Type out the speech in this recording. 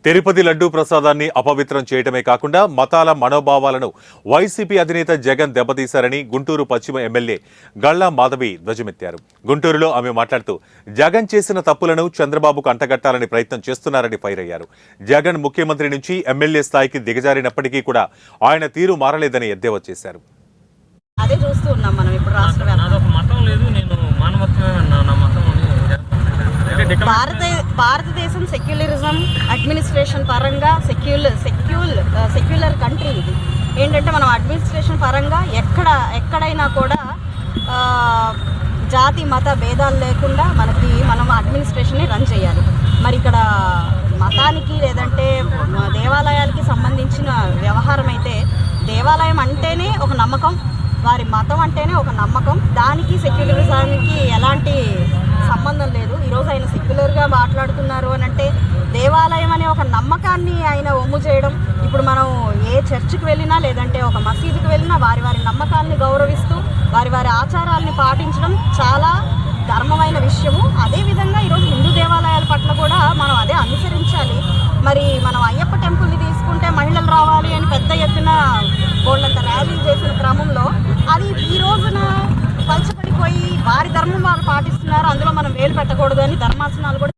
తిరుపతి లడ్డూ ప్రసాదాన్ని అపవిత్రం చేయటమే కాకుండా మతాల మనోభావాలను వైసీపీ అధినేత జగన్ దెబ్బతీశారని గుంటూరు పశ్చిమ ఎమ్మెల్యే గళ్లా మాధవి ధ్వజమెత్తారు. గుంటూరులో ఆమె మాట్లాడుతూ జగన్ చేసిన తప్పులను చంద్రబాబుకు అంటగట్టాలని ప్రయత్నం చేస్తున్నారని ఫైర్ అయ్యారు. జగన్ ముఖ్యమంత్రి నుంచి ఎమ్మెల్యే స్థాయికి దిగజారినప్పటికీ కూడా ఆయన తీరు మారలేదని ఎద్దేవా చేశారు. అదే చూస్తూ ఉన్నాం మనం ఇప్పుడు రాష్ట్ర భారతదేశం సెక్యులరిజం అడ్మినిస్ట్రేషన్ పరంగా సెక్యులర్ కంట్రీ. ఇది ఏంటంటే మనం అడ్మినిస్ట్రేషన్ పరంగా ఎక్కడైనా కూడా జాతి మత భేదాలు లేకుండా మనం అడ్మినిస్ట్రేషన్ని రన్ చేయాలి. మరి ఇక్కడ మతానికి లేదంటే దేవాలయాలకి సంబంధించిన వ్యవహారం అయితే దేవాలయం అంటేనే ఒక నమ్మకం, వారి మతం అంటేనే ఒక నమ్మకం, దానికి సెక్యులరిజానికి ఎలాంటి సంబంధం లేదు. ఈరోజు ఆయన సెక్యులర్గా మాట్లాడుతున్నారు అని అంటే దేవాలయం అనే ఒక నమ్మకాన్ని ఆయన ఒమ్ము చేయడం. ఇప్పుడు మనం ఏ చర్చికి వెళ్ళినా లేదంటే ఒక మసీదుకి వెళ్ళినా వారి నమ్మకాన్ని గౌరవిస్తూ వారి ఆచారాలని పాటించడం చాలా ధర్మమైన విషయము. అదేవిధంగా ఈరోజు హిందూ దేవాలయాల పట్ల కూడా మనం అదే అనుసరించాలి. మరి మనం అయ్యప్ప టెంపుల్ని తీసుకుంటే మహిళలు రావాలి అని పెద్ద ఎత్తున వాళ్ళంత ర్యాలీ చేసిన క్రమంలో అది ఈ రోజున పలచబడిపోయి వారి ధర్మం వాళ్ళు పాటిస్తున్నారు. అందులో మనం వేలు పెట్టకూడదు అని ధర్మాసనాలు కూడా